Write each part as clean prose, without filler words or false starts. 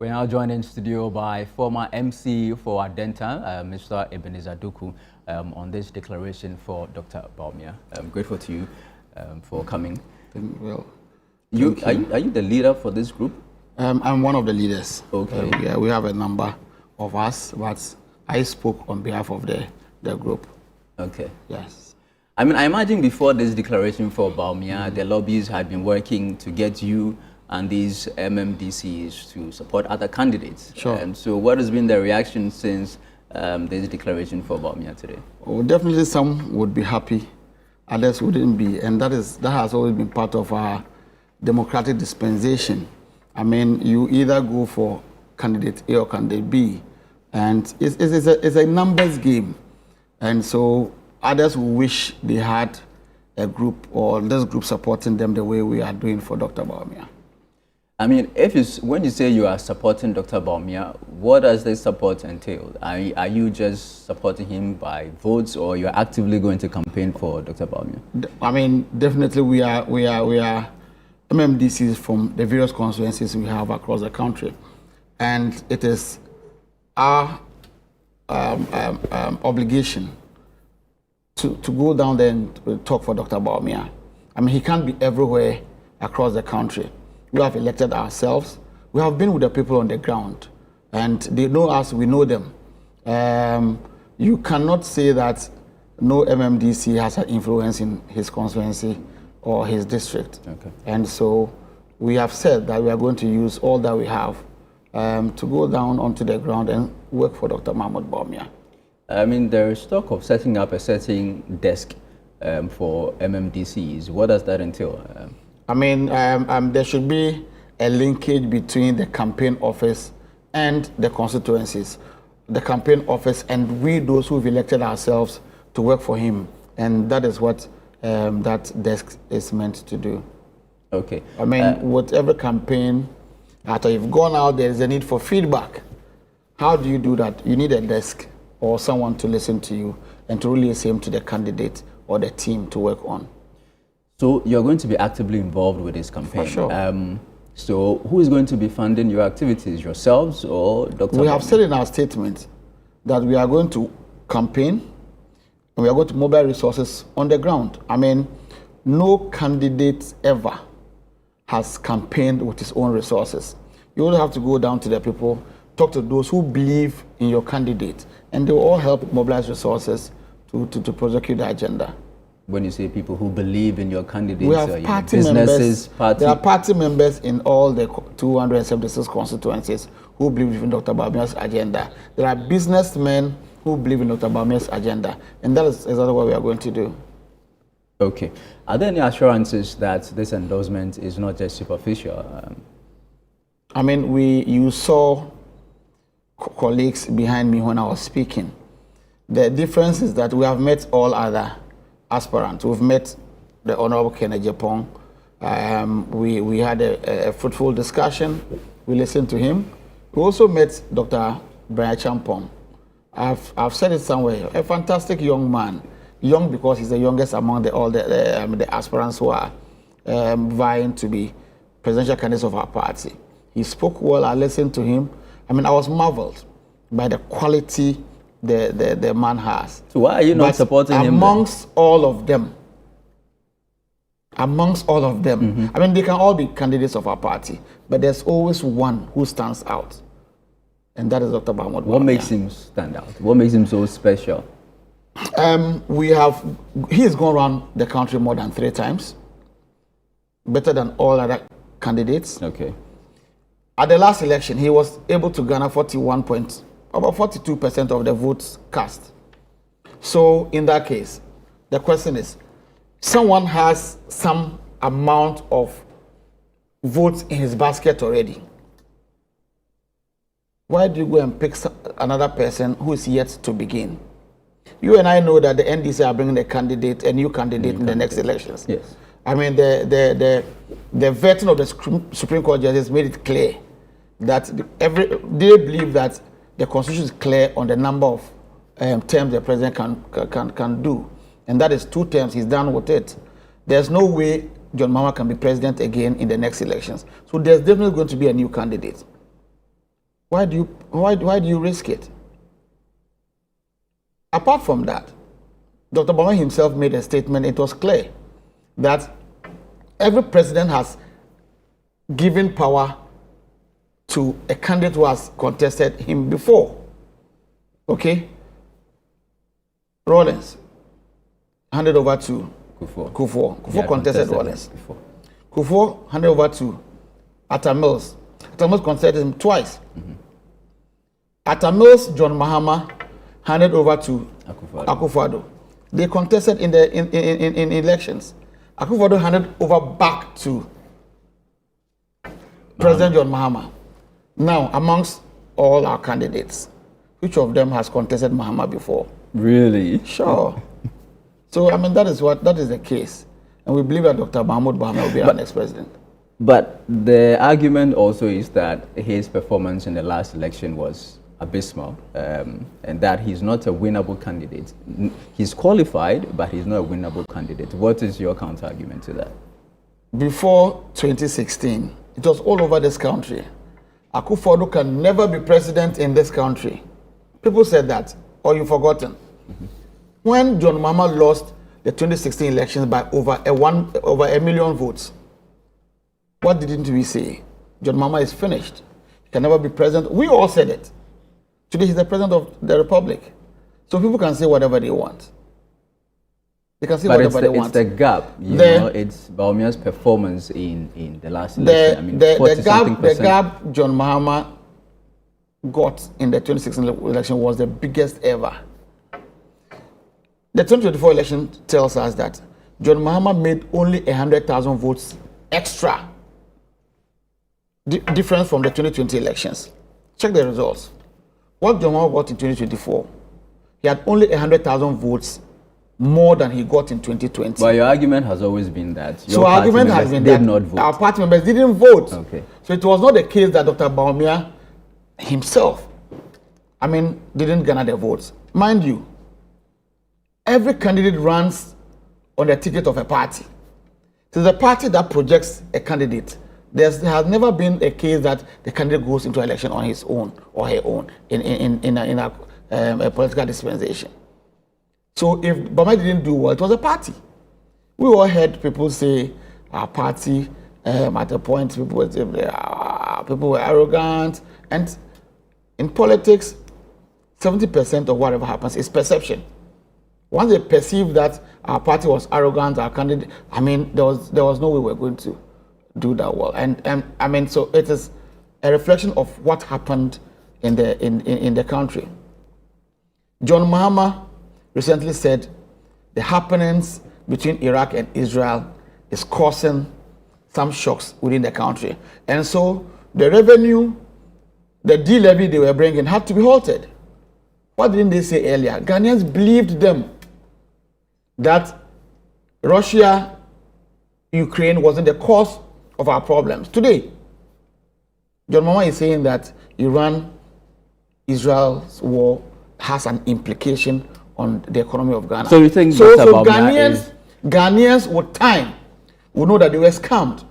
We're now joined in studio by former MC for Adenta, Mr. Ebenezer Doku, on this declaration for Dr. Bawumia. I'm grateful to you for coming. Well, are you the leader for this group? I'm one of the leaders. Okay. Yeah, we have a number of us, but I spoke on behalf of the group. Okay. Yes. I mean, I imagine before this declaration for Bawumia, the lobbies had been working to get you and these MMDCs to support other candidates. Sure. And so what has been the reaction since this declaration for Bawumia today? Well, definitely some would be happy, others wouldn't be. And that has always been part of our democratic dispensation. I mean, you either go for candidate A or candidate B, and it's a numbers game. And so others will wish they had a group or this group supporting them the way we are doing for Dr. Bawumia. I mean, when you say you are supporting Dr. Bawumia, what does this support entail? Are you just supporting him by votes, or you're actively going to campaign for Dr. Bawumia? I mean, definitely we are MMDCs from the various constituencies we have across the country, and it is our obligation to go down there and talk for Dr. Bawumia. I mean, he can't be everywhere across the country. We have elected ourselves. We have been with the people on the ground, and they know us, we know them. You cannot say that no MMDC has an influence in his constituency or his district. Okay. And so we have said that we are going to use all that we have to go down onto the ground and work for Dr. Mahmoud Bawumia. I mean, there is talk of setting up a setting desk for MMDCs. What does that entail? I mean, there should be a linkage between the campaign office and the constituencies. The campaign office and we, those who've elected ourselves to work for him. And that is what that desk is meant to do. Okay. I mean, with every campaign, after you've gone out, there is a need for feedback. How do you do that? You need a desk or someone to listen to you and to really listen to the candidate or the team to work on. So you're going to be actively involved with this campaign. For sure. So who is going to be funding your activities, yourselves or Dr. We have Bawumia? said in our statement that we are going to campaign and we are going to mobile resources on the ground. I mean, no candidate ever has campaigned with his own resources. You will have to go down to the people, talk to those who believe in your candidate, and they will all help mobilize resources to prosecute the agenda. When you say people who believe in your candidates, we have party businesses, members. There are party members in all the 276 constituencies who believe in Dr. Bawumia's agenda. There are businessmen who believe in Dr. Bawumia's agenda, and that is exactly what we are going to do. Okay. Are there any assurances that this endorsement is not just superficial? I mean, you saw colleagues behind me when I was speaking. The difference is that we have met all other aspirants. We've met the Honorable Kenneth Japong. We had a fruitful discussion. We listened to him. We also met Dr. Brian Champong. I've said it somewhere. A fantastic young man, young because he's the youngest among all the aspirants who are vying to be presidential candidates of our party. He spoke well. I listened to him. I mean, I was marveled by the quality the man has. So why are you not supporting him? Amongst all of them, I mean, they can all be candidates of our party, but there's always one who stands out, and that is Dr. Mahmoud Bawumia. What makes him stand out? What makes him so special? He has gone around the country more than 3 times, better than all other candidates. Okay. At the last election, he was able to garner about 42% of the votes cast. So in that case, the question is, someone has some amount of votes in his basket already. Why do you go and pick another person who is yet to begin? You and I know that the NDC are bringing a new candidate in the next elections. Yes. I mean, the vetting of the Supreme Court judges made it clear that they believe that the Constitution is clear on the number of terms the president can do, and that is 2 terms. He's done with it. There's no way John Mahama can be president again in the next elections. So there's definitely going to be a new candidate. Why do you risk it? Apart from that, Dr. Bawumia himself made a statement. It was clear that every president has given power to a candidate who has contested him before. Okay? Rawlings handed over to Kufuor. Kufuor contested Rawlings. Kufuor handed over to Atta Mills. Atta Mills contested him twice. Atta Mills, John Mahama handed over to Akufo-Addo. They contested in elections. Akufo-Addo handed over back to President John Mahama. Now, amongst all our candidates, which of them has contested Mahama before? Really? Sure. So, I mean, that is the case. And we believe that Dr. Mahmoud Bawumia will be our next president. But the argument also is that his performance in the last election was abysmal, and that he's not a winnable candidate. He's qualified, but he's not a winnable candidate. What is your counter-argument to that? Before 2016, it was all over this country. Akufo-Addo can never be president in this country. People said that, or you've forgotten. When John Mahama lost the 2016 elections by over a million votes, what didn't we say? John Mahama is finished. He can never be president. We all said it. Today he's the president of the Republic. So people can say whatever they want. They can say whatever they want. It's the gap, you know, it's Bawumia's performance in the last election. I mean, the gap John Mahama got in the 2016 election was the biggest ever. The 2024 election tells us that John Mahama made only 100,000 votes extra. Difference from the 2020 elections. Check the results. What John Mahama got in 2024, he had only 100,000 votes more than he got in 2020. But your argument has always been that your argument has been that our party members didn't vote. Okay. So it was not the case that Dr. Bawumia himself, didn't garner the votes. Mind you, every candidate runs on the ticket of a party. So the party that projects a candidate, there has never been a case that the candidate goes into election on his own or her own in a political dispensation. So if Bawumia didn't do well, it was a party. We all heard people say our party, at a point, people were arrogant. And in politics, 70% of whatever happens is perception. Once they perceive that our party was arrogant, our candidate, there was no way we were going to do that well. And so it is a reflection of what happened in the country. John Mahama recently said the happenings between Iraq and Israel is causing some shocks within the country. And so the revenue, the de-levy they were bringing had to be halted. What didn't they say earlier? Ghanaians believed them that Russia, Ukraine wasn't the cause of our problems. Today, John Mahama is saying that Iran-Israel's war has an implication on the economy of Ghana. So you think Ghanaians with time will know that they were scammed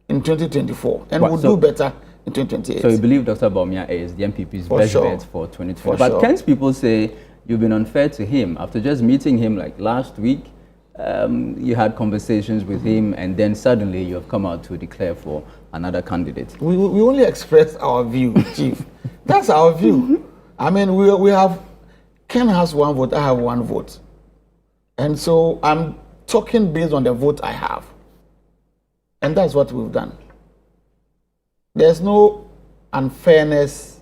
in 2024 and will do better in 2028. So you believe Dr. Bawumia is the MPP's best bet for 2020? But can't people say you've been unfair to him? After just meeting him like last week, you had conversations with him, and then suddenly you have come out to declare for another candidate. We only express our view, Chief. That's our view. We have, Ken has one vote, I have one vote. And so I'm talking based on the vote I have. And that's what we've done. There's no unfairness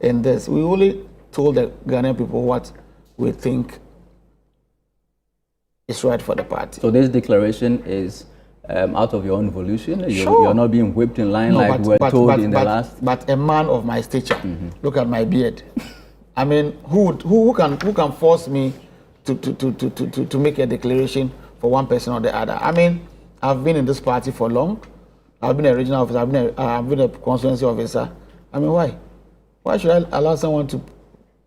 in this. We only told the Ghanaian people what we think is right for the party. So this declaration is out of your own volition? You're not being whipped in line we were told in the last... But a man of my stature, look at my beard. Who can force me to make a declaration for one person or the other? I've been in this party for long. I've been a regional officer. I've been a constituency officer. Why? Why should I allow someone to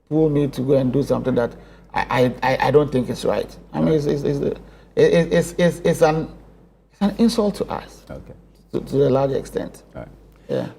pull me to go and do something that I don't think is right? It's an insult to us. Okay. To a large extent. All right. Yeah.